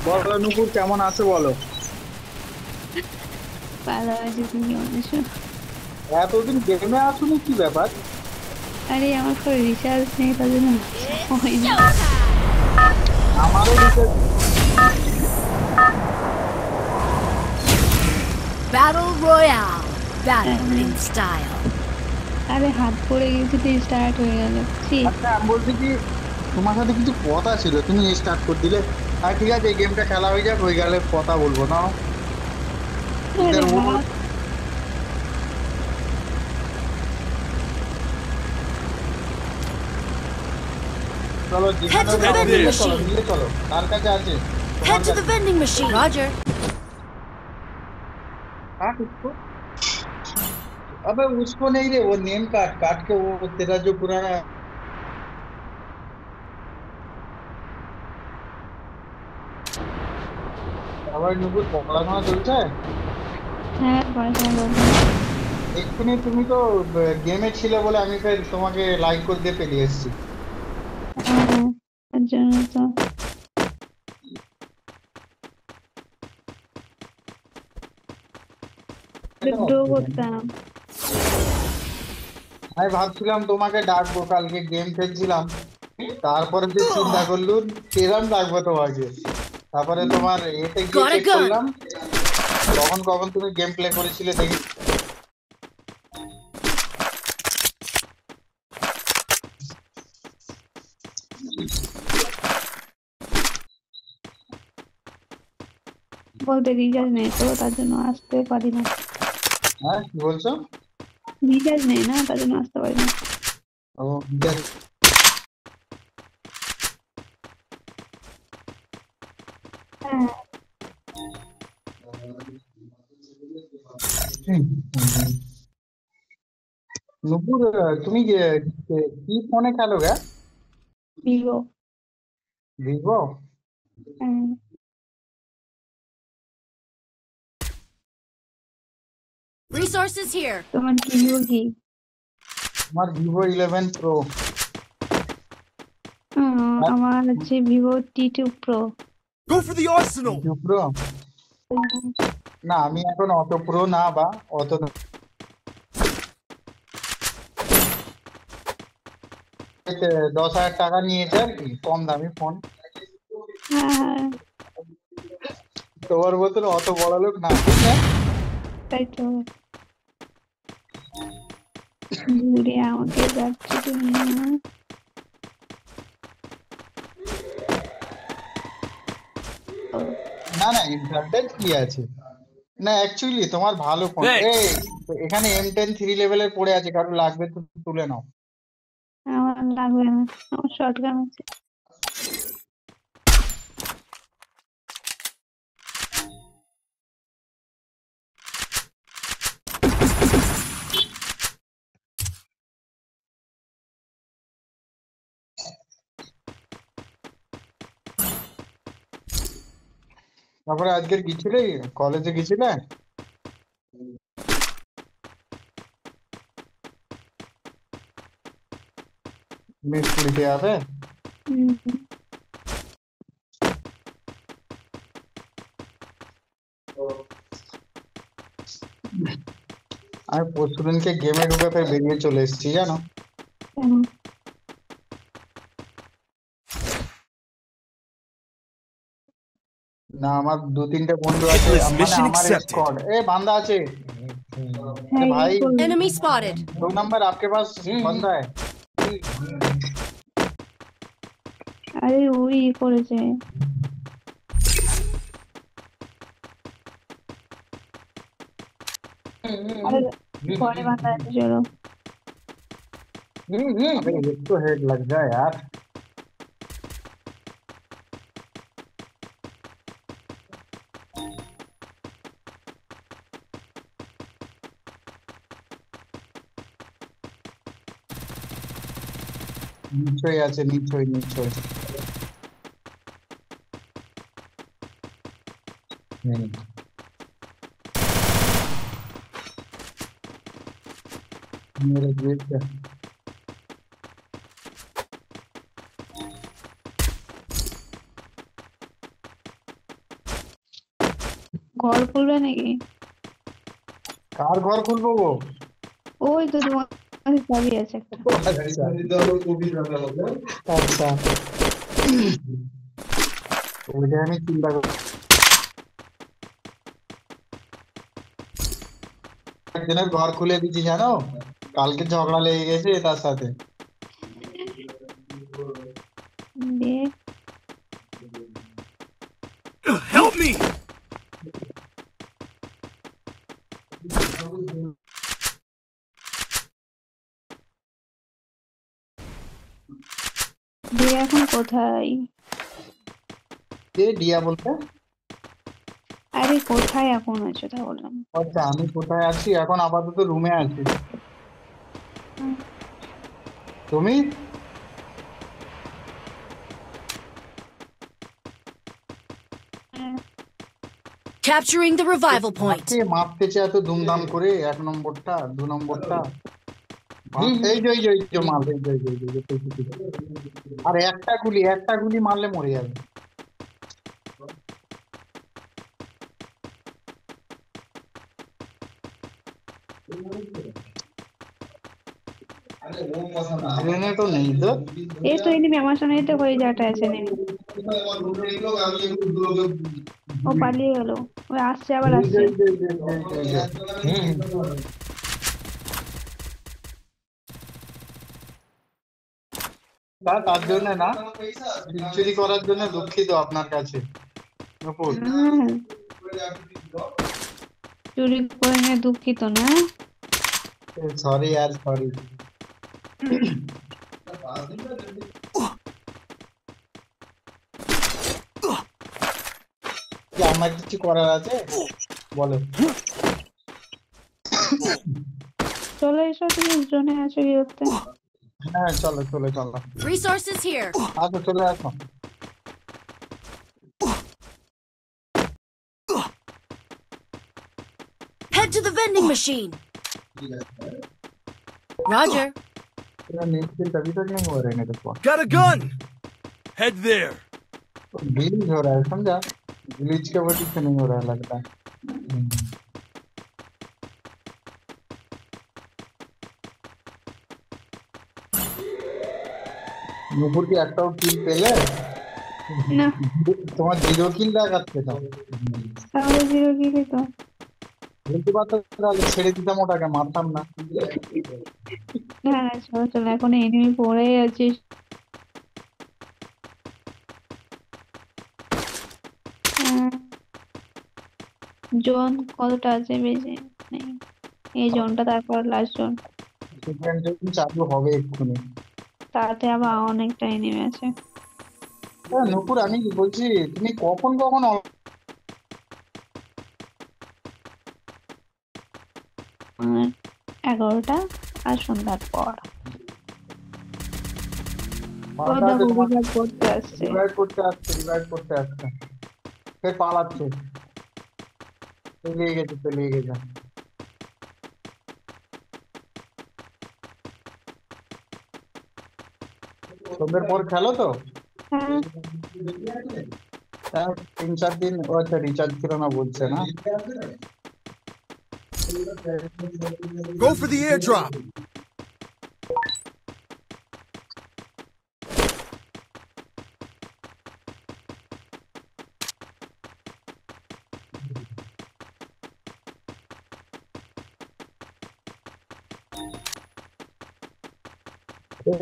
বলো নুপুর কেমন আছে বলো। ভালো আছে, তুমি কেমন আছো? এতদিন গেমে আসুনি কি ব্যাপার? আরে আমার ফোনে রিচার্জ নেই, তার জন্য আসা It's হয়নি। showtime! আমারও রিচার্জ। Battle Royale. Battle আরে in style. আরে হাত পড়ে গেছে তো স্টার্ট হয়ে গেল। ছি। আচ্ছা আমি বলছি কি, তোমার সাথে কিছু কথা ছিল, তুমি স্টার্ট করে দিলে। আর ঠিক আছে, এই গেমটা খেলা হয়ে যাক, হয়ে গেলে কথা বলবো না। আরে ইদার ও। হাত। চলো Head যেখানে to the যাবো, vending মিলে চলো machine. মিলে চলো, কার কাছে আছে? তোমার Head to the কাছে। vending machine. Roger. काट उसको। अबे उसको नहीं रे, वो नेम काट काट के, वो तेरा जो पुराना। আবার নুপুর পড়াশোনা চলছে? হ্যাঁ, পড়াশোনা করছি। এক্ষুনি তুমি তো গেমে ছিলে বলে আমি ফের তোমাকে লাইক করে দিয়ে পেরিয়ে এসেছি। হ্যাঁ, তার জন্য তো এটা ড্র অসুবিধা নেই। করতাম। আমি ভাবছিলাম তোমাকে ডাকবো, কালকে গেম খেলছিলাম, তারপরে যে চিন্তা করলুম কিরম ডাকবো তোমাকে। তারপরে তোমার এতে গিয়ে Got a চেক gun. করলাম, কখন কখন তুমি গেম প্লে করেছিলে দেখি। বলতে রিচার্জ নেই তো, তার জন্য আসতে পারি না। হ্যাঁ কি বলছো? রিচার্জ নেই না, তার জন্য আসতে পারি না। ও দেখ। হ্যাঁ। হুম, হুম। নুপুর, তুমি কি ফোনে খেলো গা? ভিভো। ভিভো? হ্যাঁ। Resources here. তোমার কি ভিভো কি? আমার Vivo 11 Pro। আমার হচ্ছে Vivo T2 Pro। Go for the arsenal! T2 Pro? না আমি এখন অত প্রো না, বা অত না। 10,000 টাকা নিয়েছে আর কি, কম দামি ফোন। হ্যাঁ, তোমার মতন অত বড় লোক না, ঠিক না? তাই তো। দূরে আমাকে যাচ্ছে তুমি। না না, ইনসাল্টেড কি আছে? না অ্যাকচুয়ালি তোমার ভালো ফোন। এই Thanks. এখানে M10 3 লেভেলের পড়ে আছে, কারো লাগবে তো তুলে নাও। আমার লাগবে না, আমার শর্টগান আছে। তারপরে আজকের গেছিলে, কলেজে গেছিলে? মিস পুরীতে যাবে? হুম। আমি পরশুদিনকে গেমে ঢুকে ফের বেরিয়ে চলে এসেছি জানো। কেন? না আমার 2-3টে বন্ধু আছে, Hitless মানে mission আমার accepted. স্কোয়াড এ বান্দা আছে। अरे হ্যাঁ, ই भाई, করবে। Enemy spotted. 2 नंबर आपके पास बंदा है। আরে ওই ই করেছে। আরে ঘরে বাঁধা আছে, চলো। अबे एक तो हेड लग जाए यार। নিশ্চয়ই আছে, নিশ্চয়ই নিশ্চয়ই। হুম। मेरे गेट पे। ঘর খুলবে নাকি? কার ঘর খুলবো গো? ওই তো তোমার কাছে চাবি আছে একটা। আচ্ছা, ওইটা আমি চিন্তা করি। একজনের ঘর খুলে দিচ্ছি জানো, কালকে ঝগড়া লেগে গেছে তার সাথে। দিয়ে Help me! দিয়ে এখন কোথায়? কে ডিয়া বলতে? আরে কোথায় এখন আছো তা বললাম। আচ্ছা, আমি কোথায় আছি এখন? আপাতত রুমে আছি। হুম, তুমি? হ্যাঁ। Capturing the revival point. মাপতেছে এত ধুমধাম করে, 1 নম্বরটা 2 নম্বরটা। এই যে মাল, এই যে, পেয়েছি, পেয়েছি। আর একটা গুলি মারলে মরে যাবে। গ্রেনেডও নেই তো। এই তো এনিমি আমার সামনে তো হয়ে যাটা আছে এনিমি। ও পালিয়ে গেল। ওই আসছে আবার আসছে। তার জন্য না, চুরি করার জন্য দুঃখিত আপনার কাছে নূপুর। হ্যাঁ, চুরি করে নিয়ে দুঃখিত না। সরি আর সরি। কি আমার কিছু করার আছে বলো? চলে এসো, তুমি জোনে আছো কি করতে? হ্যাঁ, চলো চলো চলো, Resources here. আসো চলে আসো। Head to the vending machine. Roger. तेरा नेट से तभी तक नहीं हो रहे मेरे को। Got a gun! Head there. Glitch हो रहा है, समझा? ग्लिच के वजह से नहीं हो रहा है लगता है। নুপুর কি একটাও কিল পেলে? না, তোমার 0 কিল দেখাচ্ছে তো। তাহলে জিরো কিলি তো। বলতে পারতো তাহলে ছেড়ে দিতাম, ওটাকে মারতাম না। না না, চলো চলো, এখন এনিমি পড়েই আছিস। জোন কতটা আছে? বেশি নেই। এই জোনটা, তারপর লাস্ট জোন। সেকেন্ড জোন চালু হবে এক্ষুনি। তাতে আবার অনেকটা এনিমি আছে। হ্যাঁ, নুপুর আমি বলছি, তুমি কখন কখন 11টা আর সন্ধ্যার পর। ও ফাঁকা আছে? দেখো তোমার রিভাইভ করতে আসছে। রিভাইভ করতে আসছে। সে পালাচ্ছে, পেলিয়ে গেছে। সন্ধ্যের পর খেলো তো? হ্যাঁ, হ্যাঁ, 3-4 দিন। ও আচ্ছা, রিচার্জ ছিল না বলছে না। Go for the airdrop.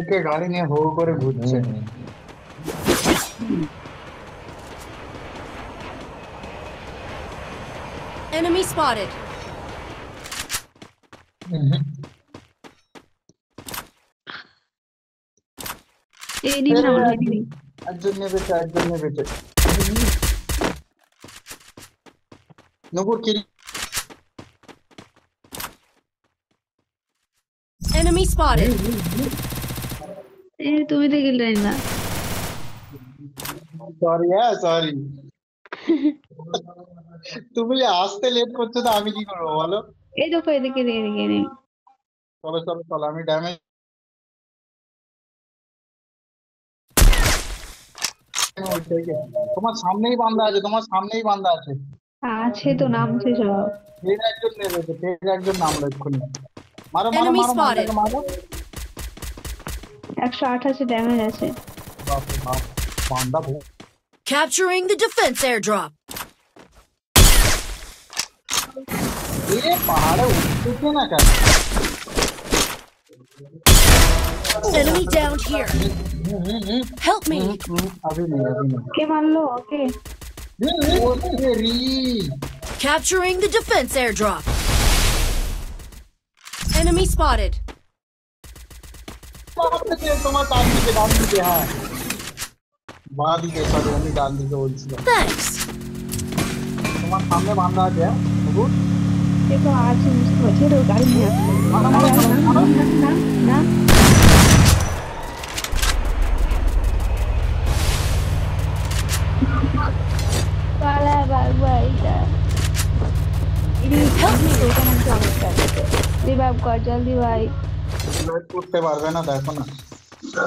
ওকে গাড়ি নিয়ে হো করে ঘুরছে। Enemy spotted. এনিমি না, এনিমি। একজন নেবেছে। নকুর কিল। Enemy spotted. তুমি তো কিল না। Sorry, sorry. তুমি আসতে লেট করছো তো আমি কি করবো বলো? এই দেখো, এদিকে এদিকে এনিমি। চলো চলো চলো, আমি ড্যামেজ। তোমার সামনেই বান্দা আছে। আছে তো, নামছে সব। ফের একজন নেমেছে, ফের একজন নামলো এক্ষুনি। মারো মারো Enemy মারো, spotted. মারো মারো। 188 ড্যামেজ আছে। বাপরে বাপ, বান্দা বহুত। Capturing the defense airdrop. এ পাহাড়ে উঠতেছে না কেন? Enemy down here. Help me. अभी नहीं। কে মারলো ওকে? ओ तेरी। Capturing the defense airdrop. Enemy spotted. তোমার ডান দিকে হ্যাঁ, বাঁ দিকে, সরি আমি ডান দিকে বলছিলাম। Thanks. তোমার সামনে বান্ধা আছে হুজুর। সে তো আছে, বুঝতে পারছি তো, গাড়ি নিয়ে আসছে। মারো মারো মারো। না না, পালা বাবা এটা। রিভাইভ কর জলদি ভাই। রিভাইভ করতে পারবে না, দেখো না।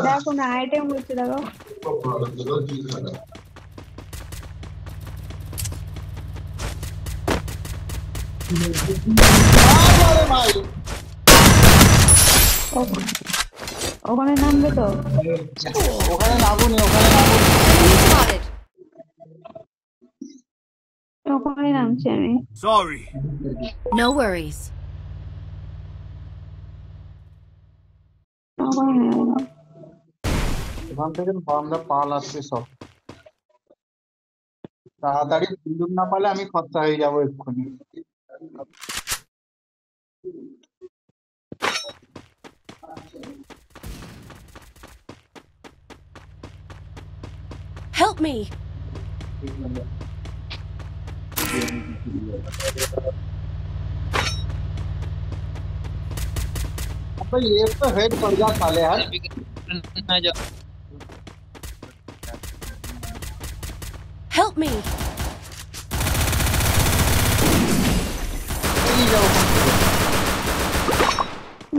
দেখো না, আইটেম হচ্ছে দেখো। আরে ভাই ওখানে নামবে তো। ওখানে নামুনি, ওখানে নামুনি। Enemy spotted. ওখানে নামছি আমি। Sorry. No worries. ওখানে নামলাম। ওখান থেকে বান্দা পাল আসছে সব। তাড়াতাড়ি বন্দুক না পালে আমি খরচা হয়ে যাবো এক্ষুনি। Help me. अबे ये तो हेड पड़ जा साले यार। Help me. বেরিয়ে যাও ওখান থেকে।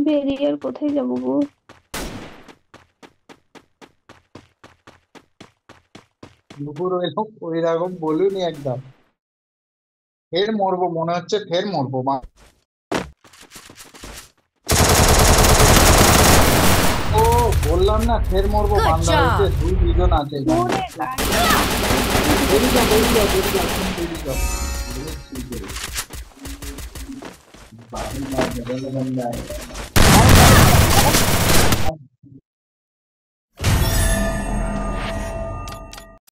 বেরিয়ে আর কোথায় যাবো গো? দুপুর এলো ওই রকম বলুনি একদম। ফের মরবো মনে হচ্ছে, ফের মরবো। ও বললাম না ফের মরবো, Good বান্দা job. হয়েছে, দুজন আছে এখানে। ওরে গাড়ি। বেরিয়ে যাও বেরিয়ে যাও বেরিয়ে যাও, তুমি বেরিয়ে যাও।